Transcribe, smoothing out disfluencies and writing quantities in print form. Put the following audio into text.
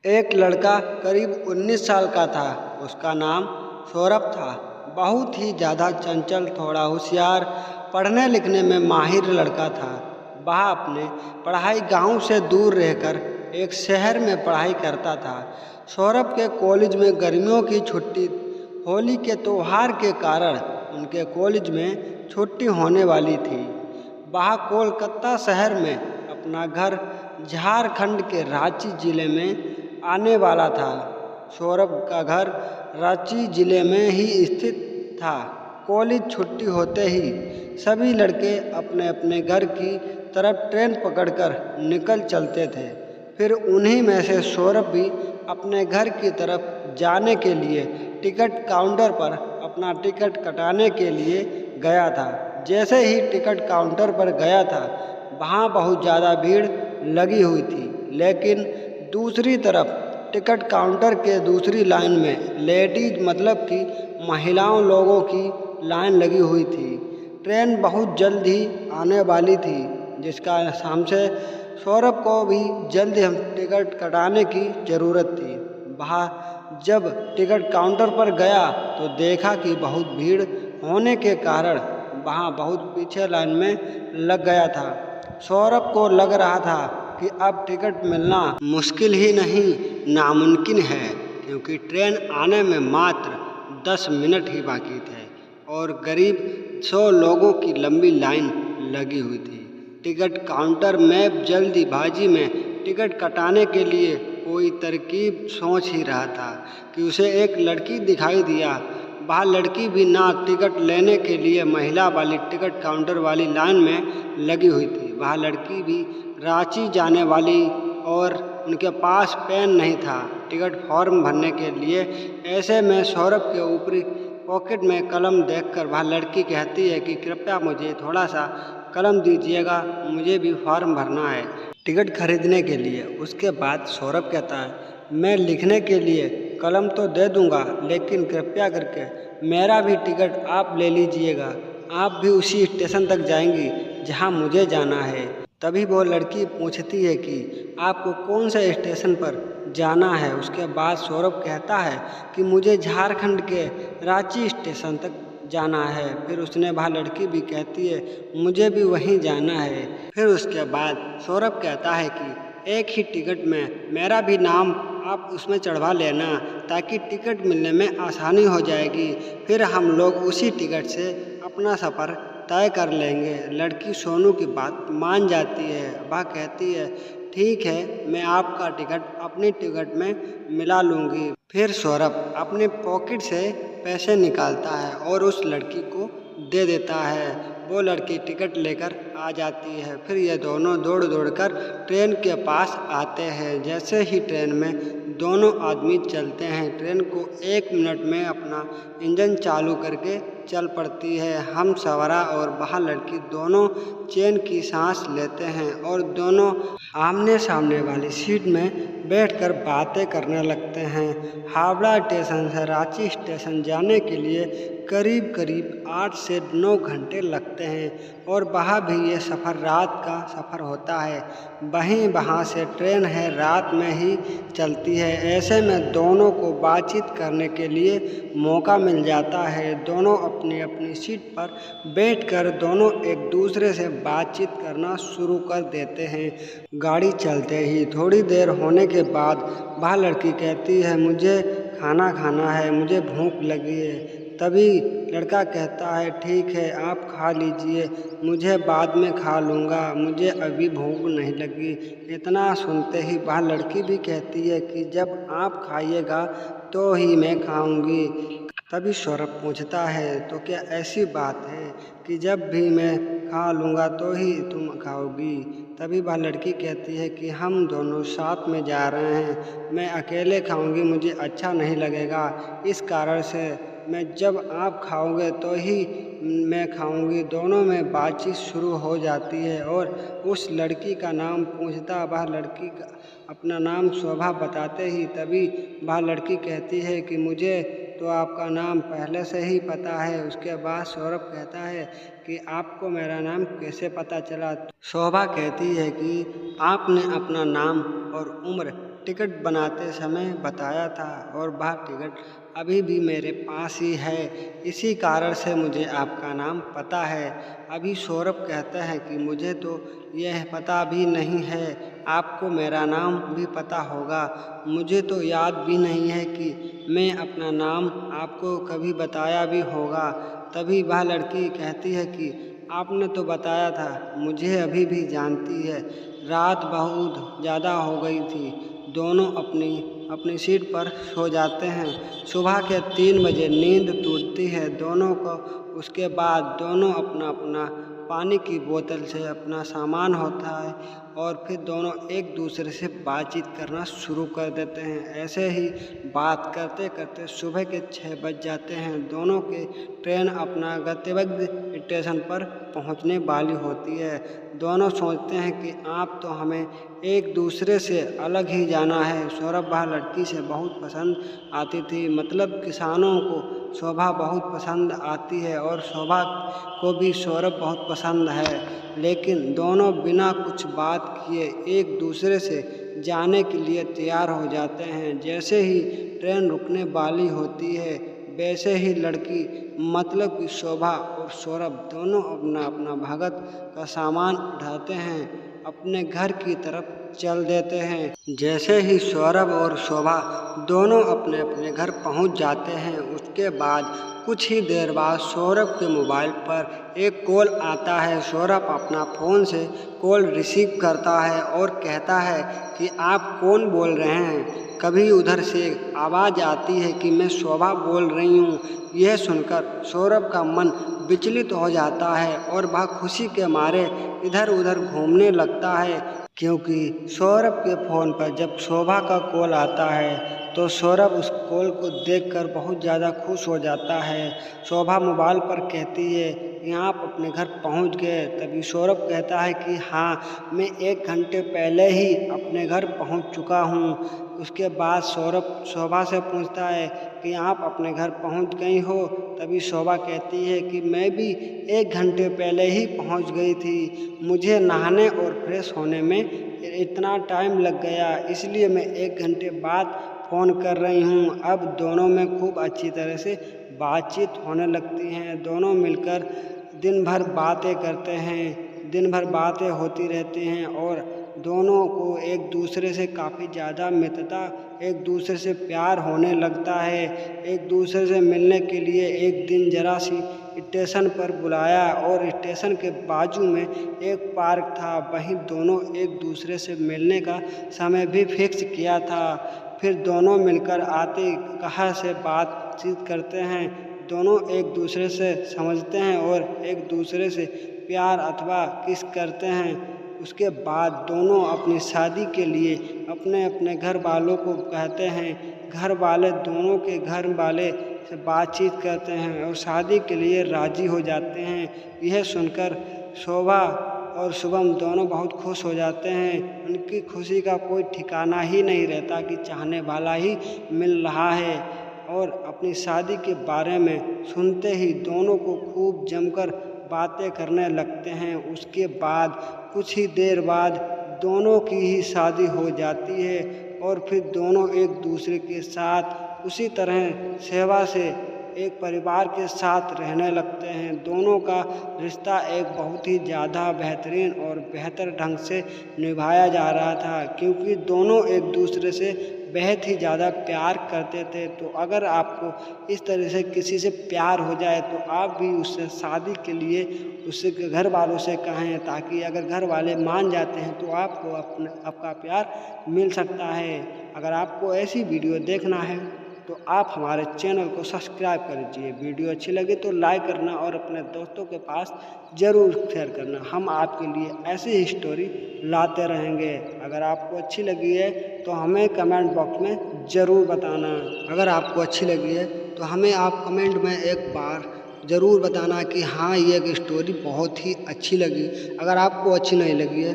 एक लड़का करीब 19 साल का था। उसका नाम सौरभ था। बहुत ही ज़्यादा चंचल, थोड़ा होशियार, पढ़ने लिखने में माहिर लड़का था। वह अपने पढ़ाई गांव से दूर रहकर एक शहर में पढ़ाई करता था। सौरभ के कॉलेज में गर्मियों की छुट्टी, होली के त्योहार के कारण उनके कॉलेज में छुट्टी होने वाली थी। वह कोलकाता शहर में अपना घर झारखंड के रांची जिले में आने वाला था। सौरभ का घर रांची जिले में ही स्थित था। कॉलेज छुट्टी होते ही सभी लड़के अपने अपने घर की तरफ ट्रेन पकड़कर निकल चलते थे। फिर उन्हीं में से सौरभ भी अपने घर की तरफ जाने के लिए टिकट काउंटर पर अपना टिकट कटाने के लिए गया था। जैसे ही टिकट काउंटर पर गया था, वहाँ बहुत ज़्यादा भीड़ लगी हुई थी, लेकिन दूसरी तरफ टिकट काउंटर के दूसरी लाइन में लेडीज मतलब कि महिलाओं लोगों की लाइन लगी हुई थी। ट्रेन बहुत जल्द ही आने वाली थी, जिसका हमसे सौरभ को भी जल्द हम टिकट कटाने की ज़रूरत थी। वह जब टिकट काउंटर पर गया तो देखा कि बहुत भीड़ होने के कारण वहाँ बहुत पीछे लाइन में लग गया था। सौरभ को लग रहा था कि अब टिकट मिलना मुश्किल ही नहीं, नामुमकिन है, क्योंकि ट्रेन आने में मात्र 10 मिनट ही बाकी थे और करीब 100 लोगों की लंबी लाइन लगी हुई थी। टिकट काउंटर में जल्दीबाजी में टिकट कटाने के लिए कोई तरकीब सोच ही रहा था कि उसे एक लड़की दिखाई दिया। वह लड़की भी ना टिकट लेने के लिए महिला वाली टिकट काउंटर वाली लाइन में लगी हुई थी। वह लड़की भी रांची जाने वाली और उनके पास पेन नहीं था टिकट फॉर्म भरने के लिए। ऐसे में सौरभ के ऊपरी पॉकेट में कलम देखकर वह लड़की कहती है कि कृपया मुझे थोड़ा सा कलम दीजिएगा, मुझे भी फॉर्म भरना है टिकट खरीदने के लिए। उसके बाद सौरभ कहता है, मैं लिखने के लिए कलम तो दे दूंगा, लेकिन कृपया करके मेरा भी टिकट आप ले लीजिएगा। आप भी उसी स्टेशन तक जाएंगी जहां मुझे जाना है। तभी वो लड़की पूछती है कि आपको कौन से स्टेशन पर जाना है। उसके बाद सौरभ कहता है कि मुझे झारखंड के रांची स्टेशन तक जाना है। फिर उसने वह लड़की भी कहती है मुझे भी वहीं जाना है। फिर उसके बाद सौरभ कहता है कि एक ही टिकट में मेरा भी नाम आप उसमें चढ़वा लेना, ताकि टिकट मिलने में आसानी हो जाएगी। फिर हम लोग उसी टिकट से अपना सफ़र तय कर लेंगे। लड़की सोनू की बात मान जाती है। वह कहती है ठीक है, मैं आपका टिकट अपनी टिकट में मिला लूँगी। फिर सौरभ अपने पॉकेट से पैसे निकालता है और उस लड़की को दे देता है। वो लड़की टिकट लेकर आ जाती है। फिर ये दोनों दौड़ दौड़ कर ट्रेन के पास आते हैं। जैसे ही ट्रेन में दोनों आदमी चलते हैं, ट्रेन को 1 मिनट में अपना इंजन चालू करके चल पड़ती है। हम सवारा और वह लड़की दोनों चैन की सांस लेते हैं और दोनों आमने सामने वाली सीट में बैठकर बातें करने लगते हैं। हावड़ा स्टेशन से रांची स्टेशन जाने के लिए करीब करीब 8 से 9 घंटे लगते हैं और वहाँ भी ये सफ़र रात का सफ़र होता है। वहीं वहाँ से ट्रेन है रात में ही चलती है। ऐसे में दोनों को बातचीत करने के लिए मौका मिल जाता है। दोनों अपनी अपनी सीट पर बैठकर दोनों एक दूसरे से बातचीत करना शुरू कर देते हैं। गाड़ी चलते ही थोड़ी देर होने के बाद वह लड़की कहती है मुझे खाना खाना है, मुझे भूख लगी है। तभी लड़का कहता है ठीक है, आप खा लीजिए, मुझे बाद में खा लूँगा, मुझे अभी भूख नहीं लगी। इतना सुनते ही वह लड़की भी कहती है कि जब आप खाइएगा तो ही मैं खाऊंगी। तभी सौरभ पूछता है तो क्या ऐसी बात है कि जब भी मैं खा लूँगा तो ही तुम खाओगी। तभी वह लड़की कहती है कि हम दोनों साथ में जा रहे हैं, मैं अकेले खाऊंगी मुझे अच्छा नहीं लगेगा, इस कारण से मैं जब आप खाओगे तो ही मैं खाऊंगी। दोनों में बातचीत शुरू हो जाती है और उस लड़की का नाम पूछता वह लड़की का अपना नाम शोभा बताते ही तभी वह लड़की कहती है कि मुझे तो आपका नाम पहले से ही पता है। उसके बाद सौरभ कहता है कि आपको मेरा नाम कैसे पता चला। शोभा कहती है कि आपने अपना नाम और उम्र टिकट बनाते समय बताया था और वह टिकट अभी भी मेरे पास ही है। इसी कारण से मुझे आपका नाम पता है। अभी सौरभ कहता है कि मुझे तो यह पता भी नहीं है, आपको मेरा नाम भी पता होगा। मुझे तो याद भी नहीं है कि मैं अपना नाम आपको कभी बताया भी होगा। तभी वह लड़की कहती है कि आपने तो बताया था, मुझे अभी भी जानती है। रात बहुत ज़्यादा हो गई थी। दोनों अपनी अपनी सीट पर सो जाते हैं। सुबह के 3 बजे नींद टूटती है दोनों को। उसके बाद दोनों अपना अपना पानी की बोतल से अपना सामान होता है और फिर दोनों एक दूसरे से बातचीत करना शुरू कर देते हैं। ऐसे ही बात करते करते सुबह के 6 बज जाते हैं। दोनों के ट्रेन अपना गंतव्य स्टेशन पर पहुंचने वाली होती है। दोनों सोचते हैं कि आप तो हमें एक दूसरे से अलग ही जाना है। सौरभ वह लड़की से बहुत पसंद आती थी, मतलब किसानों को शोभा बहुत पसंद आती है और शोभा को भी सौरभ बहुत पसंद है। लेकिन दोनों बिना कुछ बात किए एक दूसरे से जाने के लिए तैयार हो जाते हैं। जैसे ही ट्रेन रुकने वाली होती है वैसे ही लड़की मतलब कि शोभा और सौरभ दोनों अपना अपना भगत का सामान उठाते हैं, अपने घर की तरफ चल देते हैं। जैसे ही सौरभ और शोभा दोनों अपने अपने घर पहुंच जाते हैं, उसके बाद कुछ ही देर बाद सौरभ के मोबाइल पर एक कॉल आता है। सौरभ अपना फ़ोन से कॉल रिसीव करता है और कहता है कि आप कौन बोल रहे हैं। कभी उधर से आवाज़ आती है कि मैं शोभा बोल रही हूँ। यह सुनकर सौरभ का मन विचलित हो जाता है और वह खुशी के मारे इधर उधर घूमने लगता है, क्योंकि सौरभ के फ़ोन पर जब शोभा का कॉल आता है तो सौरभ उस कॉल को देखकर बहुत ज़्यादा खुश हो जाता है। शोभा मोबाइल पर कहती है कि आप अपने घर पहुंच गए। तभी सौरभ कहता है कि हाँ, मैं 1 घंटे पहले ही अपने घर पहुंच चुका हूं। उसके बाद सौरभ शोभा से पूछता है कि आप अपने घर पहुंच गई हो। तभी शोभा कहती है कि मैं भी 1 घंटे पहले ही पहुंच गई थी। मुझे नहाने और फ्रेश होने में इतना टाइम लग गया, इसलिए मैं 1 घंटे बाद फ़ोन कर रही हूँ। अब दोनों में खूब अच्छी तरह से बातचीत होने लगती हैं। दोनों मिलकर दिन भर बातें करते हैं, दिन भर बातें होती रहती हैं और दोनों को एक दूसरे से काफ़ी ज़्यादा मित्रता, एक दूसरे से प्यार होने लगता है। एक दूसरे से मिलने के लिए एक दिन जरा सी स्टेशन पर बुलाया और स्टेशन के बाजू में एक पार्क था, वहीं दोनों एक दूसरे से मिलने का समय भी फिक्स किया था। फिर दोनों मिलकर आते कहाँ से बातचीत करते हैं, दोनों एक दूसरे से समझते हैं और एक दूसरे से प्यार अथवा किस करते हैं। उसके बाद दोनों अपनी शादी के लिए अपने अपने घर वालों को कहते हैं। घर वाले दोनों के घर वाले से बातचीत करते हैं और शादी के लिए राज़ी हो जाते हैं। यह सुनकर शोभा और शुभम दोनों बहुत खुश हो जाते हैं। उनकी खुशी का कोई ठिकाना ही नहीं रहता कि चाहने वाला ही मिल रहा है। और अपनी शादी के बारे में सुनते ही दोनों को खूब जमकर बातें करने लगते हैं। उसके बाद कुछ ही देर बाद दोनों की ही शादी हो जाती है और फिर दोनों एक दूसरे के साथ उसी तरह सेवा से एक परिवार के साथ रहने लगते हैं। दोनों का रिश्ता एक बहुत ही ज़्यादा बेहतरीन और बेहतर ढंग से निभाया जा रहा था, क्योंकि दोनों एक दूसरे से बेहद ही ज़्यादा प्यार करते थे। तो अगर आपको इस तरह से किसी से प्यार हो जाए तो आप भी उससे शादी के लिए उसके घर वालों से कहें, ताकि अगर घर वाले मान जाते हैं तो आपको आपका प्यार मिल सकता है। अगर आपको ऐसी वीडियो देखना है तो आप हमारे चैनल को सब्सक्राइब कर लीजिए। वीडियो अच्छी लगे तो लाइक करना और अपने दोस्तों के पास ज़रूर शेयर करना। हम आपके लिए ऐसी ही स्टोरी लाते रहेंगे। अगर आपको अच्छी लगी है तो हमें कमेंट बॉक्स में ज़रूर बताना। अगर आपको अच्छी लगी है तो हमें आप कमेंट में एक बार ज़रूर बताना कि हाँ, ये एक स्टोरी बहुत ही अच्छी लगी। अगर आपको अच्छी नहीं लगी है